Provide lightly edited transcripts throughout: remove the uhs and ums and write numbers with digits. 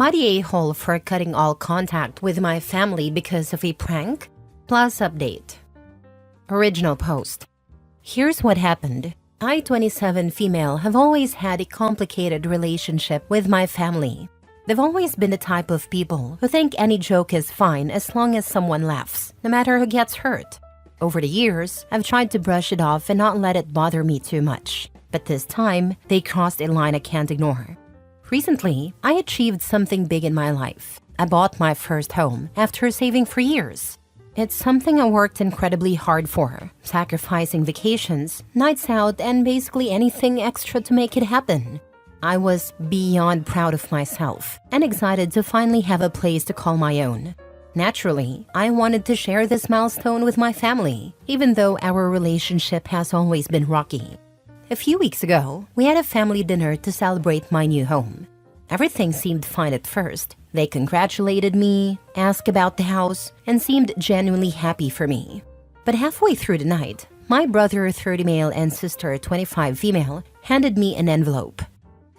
Am I the a-hole for cutting all contact with my family because of a prank? Plus update. Original post. Here's what happened. I, 27 female, have always had a complicated relationship with my family. They've always been the type of people who think any joke is fine as long as someone laughs, no matter who gets hurt. Over the years, I've tried to brush it off and not let it bother me too much. But this time, they crossed a line I can't ignore. Recently, I achieved something big in my life. I bought my first home after saving for years. It's something I worked incredibly hard for, sacrificing vacations, nights out, and basically anything extra to make it happen. I was beyond proud of myself and excited to finally have a place to call my own. Naturally, I wanted to share this milestone with my family, even though our relationship has always been rocky. A few weeks ago, we had a family dinner to celebrate my new home. Everything seemed fine at first. They congratulated me, asked about the house, and seemed genuinely happy for me. But halfway through the night, my brother, 30 male, and sister, 25 female, handed me an envelope.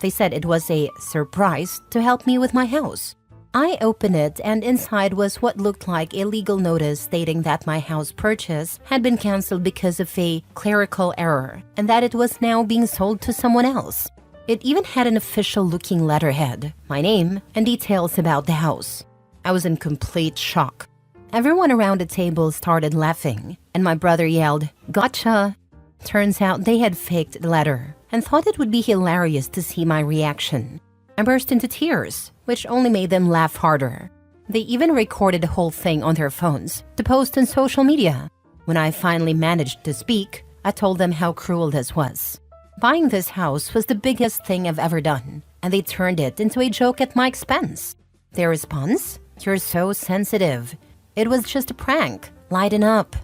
They said it was a surprise to help me with my house. I opened it, and inside was what looked like a legal notice stating that my house purchase had been canceled because of a clerical error and that it was now being sold to someone else. It even had an official-looking letterhead, my name, and details about the house. I was in complete shock. Everyone around the table started laughing, and my brother yelled, "Gotcha!" Turns out they had faked the letter and thought it would be hilarious to see my reaction. I burst into tears, which only made them laugh harder. They even recorded the whole thing on their phones to post on social media. When I finally managed to speak, I told them how cruel this was. Buying this house was the biggest thing I've ever done, and they turned it into a joke at my expense. Their response? "You're so sensitive. It was just a prank. Lighten up."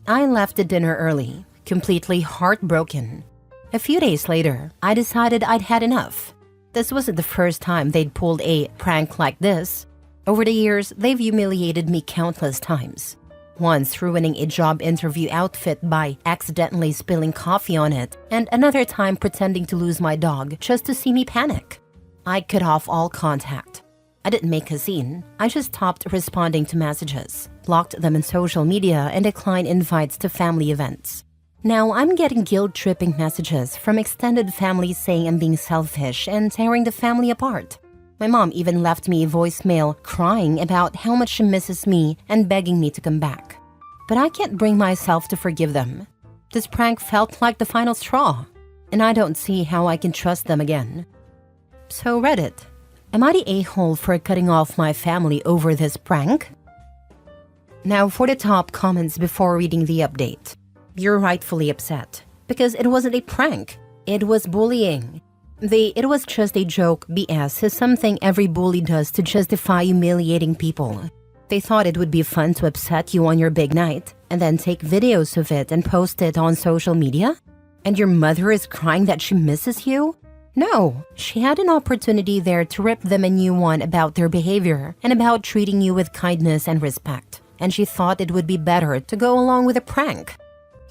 I left the dinner early, completely heartbroken. A few days later, I decided I'd had enough. This wasn't the first time they'd pulled a prank like this. Over the years, they've humiliated me countless times. Once ruining a job interview outfit by accidentally spilling coffee on it, and another time pretending to lose my dog just to see me panic. I cut off all contact. I didn't make a scene. I just stopped responding to messages, blocked them on social media, and declined invites to family events. Now I'm getting guilt-tripping messages from extended families saying I'm being selfish and tearing the family apart. My mom even left me a voicemail crying about how much she misses me and begging me to come back. But I can't bring myself to forgive them. This prank felt like the final straw, and I don't see how I can trust them again. So Reddit, am I the a-hole for cutting off my family over this prank? Now for the top comments before reading the update. You're rightfully upset, because it wasn't a prank, it was bullying. "It was just a joke" BS is something every bully does to justify humiliating people. They thought it would be fun to upset you on your big night, and then take videos of it and post it on social media? And your mother is crying that she misses you? No, she had an opportunity there to rip them a new one about their behavior and about treating you with kindness and respect, and she thought it would be better to go along with a prank.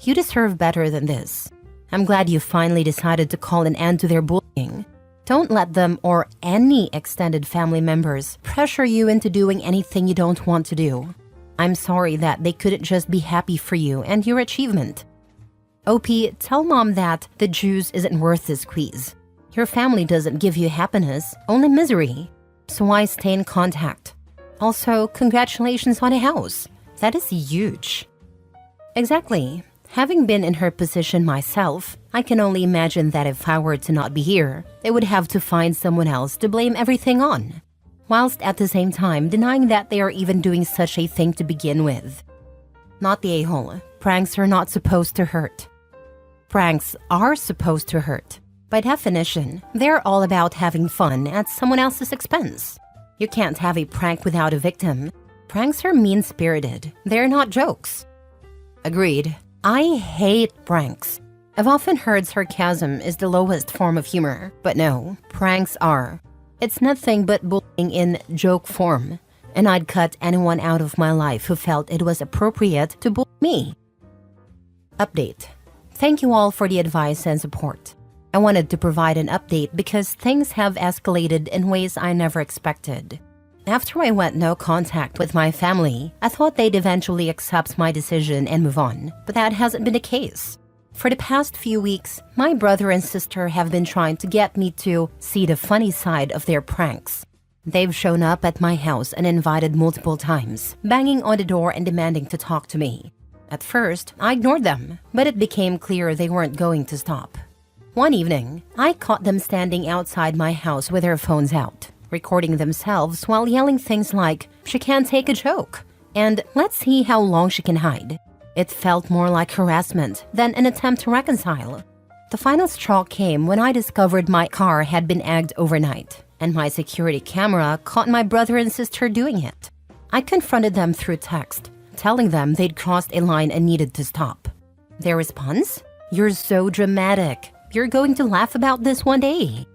You deserve better than this. I'm glad you finally decided to call an end to their bullying. Don't let them or any extended family members pressure you into doing anything you don't want to do. I'm sorry that they couldn't just be happy for you and your achievement. OP, tell mom that the juice isn't worth the squeeze. Your family doesn't give you happiness, only misery. So why stay in contact? Also, congratulations on a house. That is huge. Exactly. Having been in her position myself, I can only imagine that if I were to not be here, they would have to find someone else to blame everything on, whilst at the same time denying that they are even doing such a thing to begin with. Not the a-hole. Pranks are not supposed to hurt. Pranks are supposed to hurt. By definition, they're all about having fun at someone else's expense. You can't have a prank without a victim. Pranks are mean-spirited. They're not jokes. Agreed. I hate pranks. I've often heard sarcasm is the lowest form of humor, but no, pranks are. It's nothing but bullying in joke form, and I'd cut anyone out of my life who felt it was appropriate to bully me. Update. Thank you all for the advice and support. I wanted to provide an update because things have escalated in ways I never expected. After I went no contact with my family, I thought they'd eventually accept my decision and move on, but that hasn't been the case. For the past few weeks, my brother and sister have been trying to get me to see the funny side of their pranks. They've shown up at my house and invited multiple times, banging on the door and demanding to talk to me. At first, I ignored them, but it became clear they weren't going to stop. One evening, I caught them standing outside my house with their phones out, recording themselves while yelling things like, "She can't take a joke," and "Let's see how long she can hide." It felt more like harassment than an attempt to reconcile. The final straw came when I discovered my car had been egged overnight, and my security camera caught my brother and sister doing it. I confronted them through text, telling them they'd crossed a line and needed to stop. Their response? "You're so dramatic. You're going to laugh about this one day."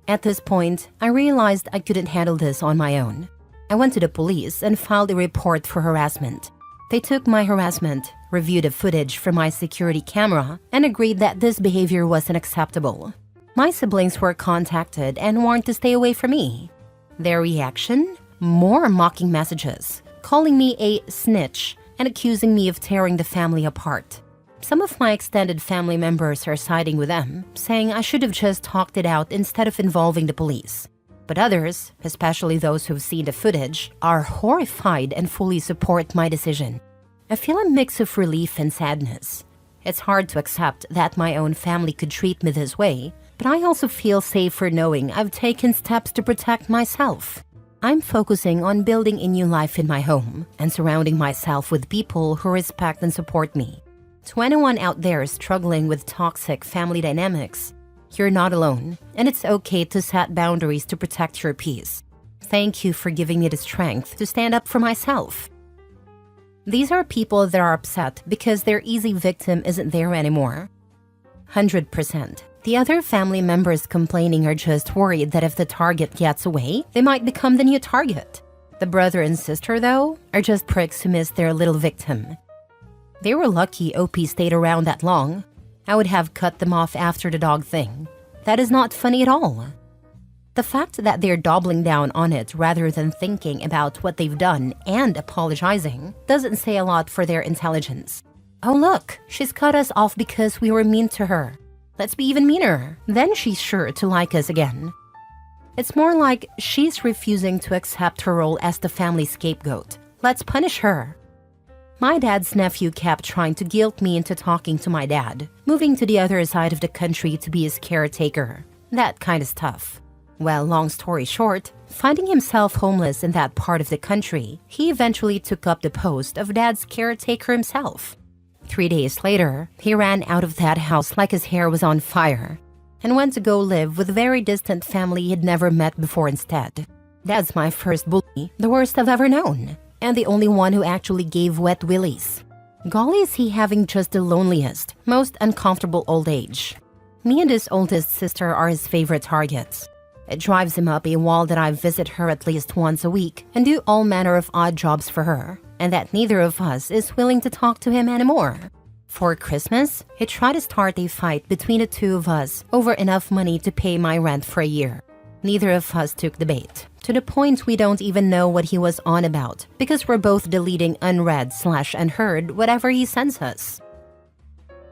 At this point, I realized I couldn't handle this on my own. I went to the police and filed a report for harassment. They took my harassment, reviewed the footage from my security camera, and agreed that this behavior was unacceptable. My siblings were contacted and warned to stay away from me. Their reaction? More mocking messages, calling me a snitch and accusing me of tearing the family apart. Some of my extended family members are siding with them, saying I should have just talked it out instead of involving the police. But others, especially those who've seen the footage, are horrified and fully support my decision. I feel a mix of relief and sadness. It's hard to accept that my own family could treat me this way, but I also feel safer knowing I've taken steps to protect myself. I'm focusing on building a new life in my home and surrounding myself with people who respect and support me. To anyone out there struggling with toxic family dynamics, you're not alone, and it's okay to set boundaries to protect your peace. Thank you for giving me the strength to stand up for myself. These are people that are upset because their easy victim isn't there anymore. 100%. The other family members complaining are just worried that if the target gets away, they might become the new target. The brother and sister, though, are just pricks who missed their little victim. They were lucky OP stayed around that long. I would have cut them off after the dog thing. That is not funny at all. The fact that they're doubling down on it rather than thinking about what they've done and apologizing doesn't say a lot for their intelligence. Oh look, she's cut us off because we were mean to her. Let's be even meaner, then she's sure to like us again. It's more like she's refusing to accept her role as the family scapegoat. Let's punish her. My dad's nephew kept trying to guilt me into talking to my dad, moving to the other side of the country to be his caretaker. That kind of stuff. Well, long story short, finding himself homeless in that part of the country, he eventually took up the post of dad's caretaker himself. 3 days later, he ran out of that house like his hair was on fire and went to go live with a very distant family he'd never met before instead. Dad's my first bully, the worst I've ever known, and the only one who actually gave wet willies. Golly, is he having just the loneliest, most uncomfortable old age. Me and his oldest sister are his favorite targets. It drives him up a wall that I visit her at least once a week and do all manner of odd jobs for her, and that neither of us is willing to talk to him anymore. For Christmas, he tried to start a fight between the two of us over enough money to pay my rent for a year. Neither of us took the bait, to the point we don't even know what he was on about because we're both deleting unread/unheard whatever he sends us.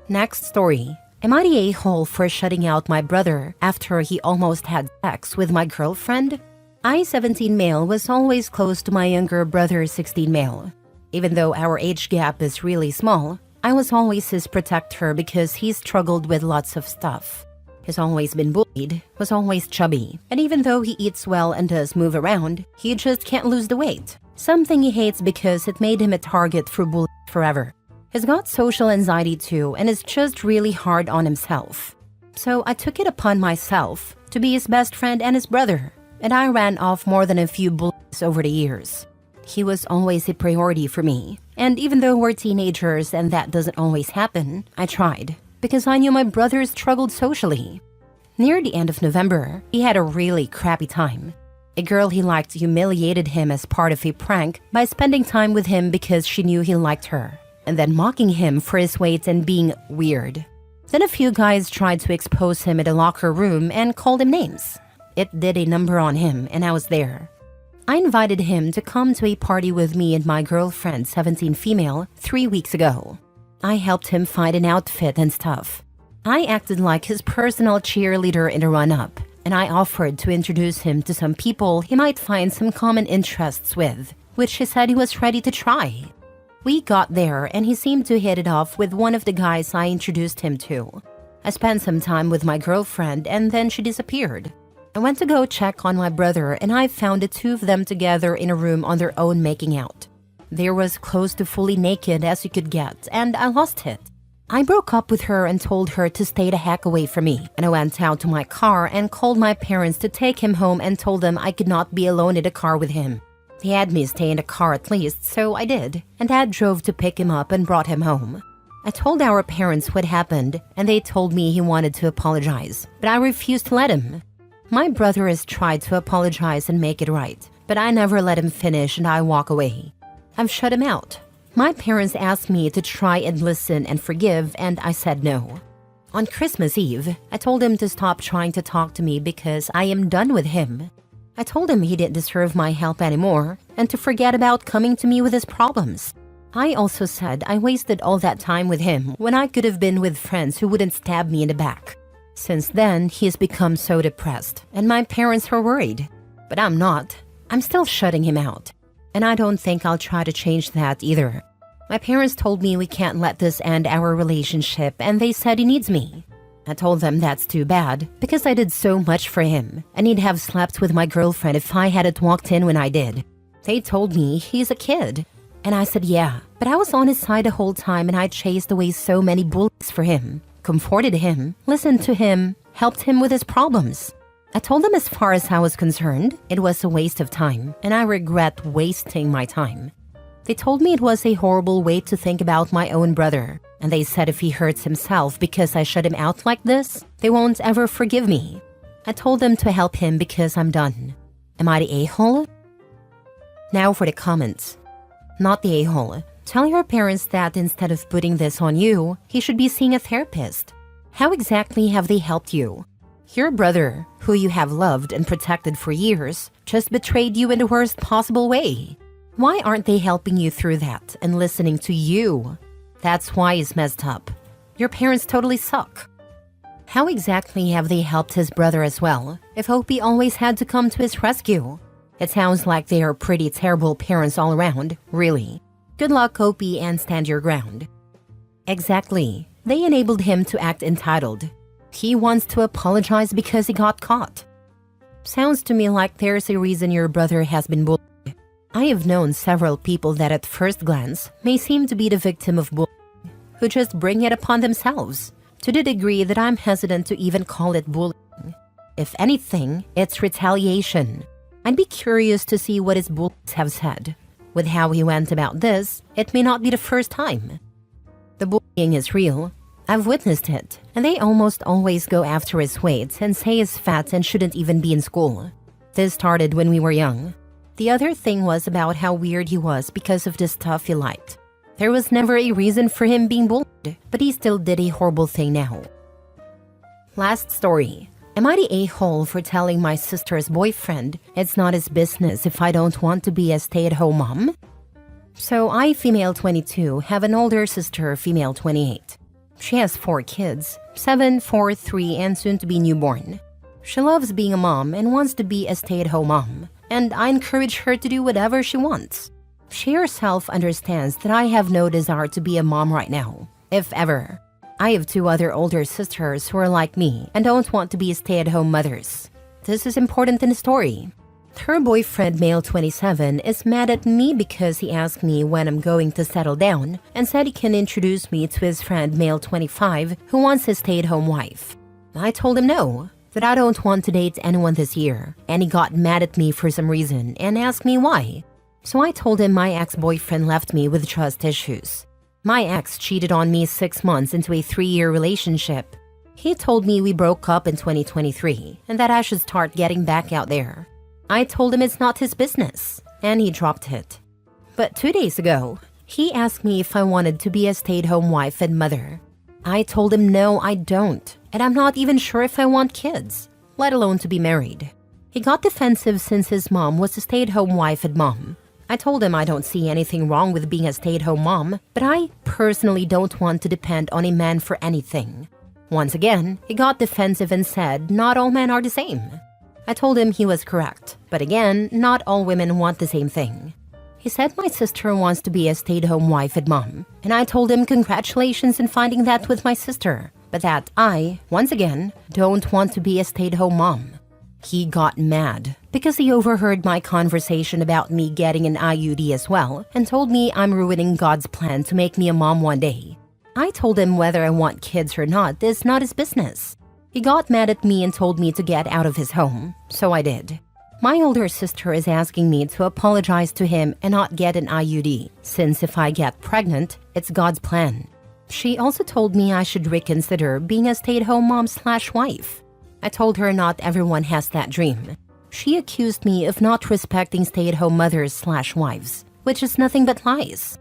Next story. Am I the a-hole for shutting out my brother after he almost had sex with my girlfriend? I, 17 male, was always close to my younger brother, 16 male. Even though our age gap is really small, I was always his protector because he struggled with lots of stuff. He's always been bullied, was always chubby, and even though he eats well and does move around, he just can't lose the weight. Something he hates because it made him a target for bullying forever. He's got social anxiety too and is just really hard on himself. So I took it upon myself to be his best friend and his brother, and I ran off more than a few bullies over the years. He was always a priority for me, and even though we're teenagers and that doesn't always happen, I tried, because I knew my brother struggled socially. Near the end of November, he had a really crappy time. A girl he liked humiliated him as part of a prank by spending time with him because she knew he liked her, and then mocking him for his weight and being weird. Then a few guys tried to expose him in the locker room and called him names. It did a number on him, and I was there. I invited him to come to a party with me and my girlfriend, 17 female, 3 weeks ago. I helped him find an outfit and stuff. I acted like his personal cheerleader in the run-up, and I offered to introduce him to some people he might find some common interests with, which he said he was ready to try. We got there and he seemed to hit it off with one of the guys I introduced him to. I spent some time with my girlfriend and then she disappeared. I went to go check on my brother and I found the two of them together in a room on their own making out. They were as close to fully naked as you could get and I lost it. I broke up with her and told her to stay the heck away from me, and I went out to my car and called my parents to take him home and told them I could not be alone in the car with him. They had me stay in the car at least, so I did, and Dad drove to pick him up and brought him home. I told our parents what happened, and they told me he wanted to apologize, but I refused to let him. My brother has tried to apologize and make it right, but I never let him finish and I walk away. I've shut him out. My parents asked me to try and listen and forgive, and I said no. On Christmas Eve, I told him to stop trying to talk to me because I am done with him. I told him he didn't deserve my help anymore and to forget about coming to me with his problems. I also said I wasted all that time with him when I could have been with friends who wouldn't stab me in the back. Since then, he has become so depressed, and my parents are worried. But I'm not. I'm still shutting him out. And I don't think I'll try to change that either. My parents told me we can't let this end our relationship, and they said he needs me. I told them that's too bad, because I did so much for him, and he'd have slept with my girlfriend if I hadn't walked in when I did. They told me he's a kid. And I said yeah, but I was on his side the whole time and I chased away so many bullies for him, comforted him, listened to him, helped him with his problems. I told them as far as I was concerned, it was a waste of time, and I regret wasting my time. They told me it was a horrible way to think about my own brother, and they said if he hurts himself because I shut him out like this, they won't ever forgive me. I told them to help him because I'm done. Am I the a-hole? Now for the comments. Not the a-hole. Tell your parents that instead of putting this on you, he should be seeing a therapist. How exactly have they helped you? Your brother, who you have loved and protected for years, just betrayed you in the worst possible way. Why aren't they helping you through that and listening to you? That's why he's messed up. Your parents totally suck. How exactly have they helped his brother as well, if Opie always had to come to his rescue? It sounds like they are pretty terrible parents all around, really. Good luck, Opie, and stand your ground. Exactly. They enabled him to act entitled. He wants to apologize because he got caught. Sounds to me like there's a reason your brother has been bullied. I have known several people that at first glance may seem to be the victim of bullying, who just bring it upon themselves, to the degree that I'm hesitant to even call it bullying. If anything, it's retaliation. I'd be curious to see what his bullies have said. With how he went about this, it may not be the first time. The bullying is real. I've witnessed it, and they almost always go after his weight and say he's fat and shouldn't even be in school. This started when we were young. The other thing was about how weird he was because of the stuff he liked. There was never a reason for him being bullied, but he still did a horrible thing now. Last story. Am I the a-hole for telling my sister's boyfriend it's not his business if I don't want to be a stay-at-home mom? So I, female 22, have an older sister, female 28. She has 4 kids, 7, 4, 3, and soon to be newborn. She loves being a mom and wants to be a stay-at-home mom, and I encourage her to do whatever she wants. She herself understands that I have no desire to be a mom right now, if ever. I have 2 other older sisters who are like me and don't want to be stay-at-home mothers. This is important in the story. Her boyfriend, male 27, is mad at me because he asked me when I'm going to settle down and said he can introduce me to his friend, male 25, who wants a stay-at-home wife. I told him no, that I don't want to date anyone this year, and he got mad at me for some reason and asked me why. So I told him my ex-boyfriend left me with trust issues. My ex cheated on me 6 months into a 3-year relationship. He told me we broke up in 2023 and that I should start getting back out there. I told him it's not his business, and he dropped it. But 2 days ago, he asked me if I wanted to be a stay-at-home wife and mother. I told him no, I don't, and I'm not even sure if I want kids, let alone to be married. He got defensive since his mom was a stay-at-home wife and mom. I told him I don't see anything wrong with being a stay-at-home mom, but I personally don't want to depend on a man for anything. Once again, he got defensive and said not all men are the same. I told him he was correct, but again, not all women want the same thing. He said my sister wants to be a stay-at-home wife and mom, and I told him congratulations in finding that with my sister, but that I, once again, don't want to be a stay-at-home mom. He got mad because he overheard my conversation about me getting an IUD as well and told me I'm ruining God's plan to make me a mom one day. I told him whether I want kids or not is not his business. He got mad at me and told me to get out of his home, so I did. My older sister is asking me to apologize to him and not get an IUD, since if I get pregnant, it's God's plan. She also told me I should reconsider being a stay-at-home mom/wife. I told her not everyone has that dream. She accused me of not respecting stay-at-home mothers/wives, which is nothing but lies.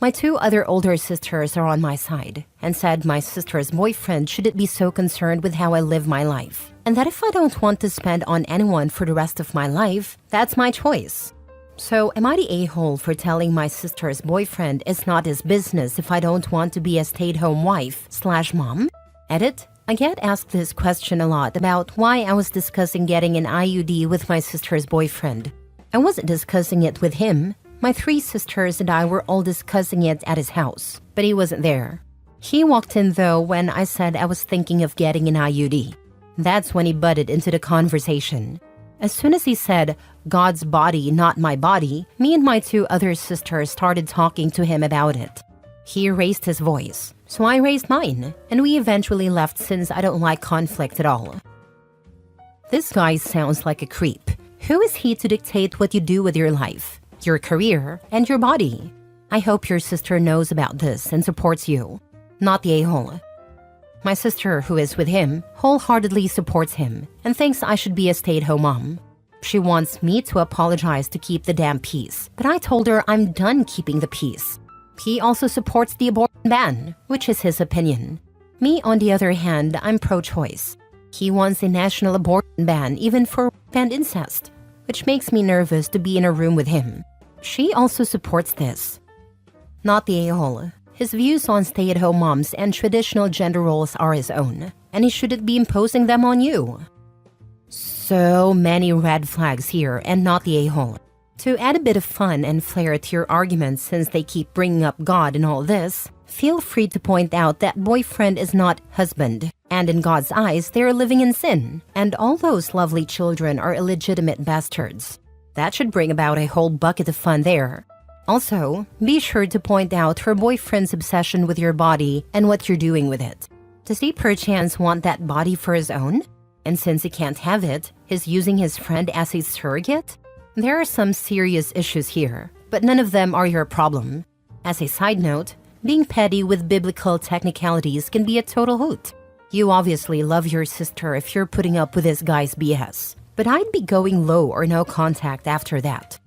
My two other older sisters are on my side and said my sister's boyfriend shouldn't be so concerned with how I live my life, and that if I don't want to spend on anyone for the rest of my life, that's my choice. So am I the a-hole for telling my sister's boyfriend it's not his business if I don't want to be a stay-at-home wife/mom? Edit. I get asked this question a lot about why I was discussing getting an IUD with my sister's boyfriend. I wasn't discussing it with him. My three sisters and I were all discussing it at his house, but he wasn't there. He walked in though when I said I was thinking of getting an IUD. That's when he butted into the conversation. As soon as he said, God's body, not my body, me and my two other sisters started talking to him about it. He raised his voice, so I raised mine, and we eventually left since I don't like conflict at all. This guy sounds like a creep. Who is he to dictate what you do with your life, your career, and your body? I hope your sister knows about this and supports you, not the a-hole. My sister, who is with him, wholeheartedly supports him and thinks I should be a stay-at-home mom. She wants me to apologize to keep the damn peace, but I told her I'm done keeping the peace. He also supports the abortion ban, which is his opinion. Me, on the other hand, I'm pro-choice. He wants a national abortion ban even for rape and incest, which makes me nervous to be in a room with him. She also supports this. Not the a-hole. His views on stay-at-home moms and traditional gender roles are his own, and he shouldn't be imposing them on you. So many red flags here, and not the a-hole. To add a bit of fun and flair to your arguments since they keep bringing up God and all this, feel free to point out that boyfriend is not husband, and in God's eyes they are living in sin, and all those lovely children are illegitimate bastards. That should bring about a whole bucket of fun there. Also, be sure to point out her boyfriend's obsession with your body and what you're doing with it. Does he perchance want that body for his own? And since he can't have it, he's using his friend as a surrogate? There are some serious issues here, but none of them are your problem. As a side note, being petty with biblical technicalities can be a total hoot. You obviously love your sister if you're putting up with this guy's BS, but I'd be going low or no contact after that.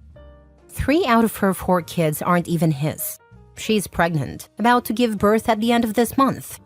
3 out of her 4 kids aren't even his. She's pregnant, about to give birth at the end of this month.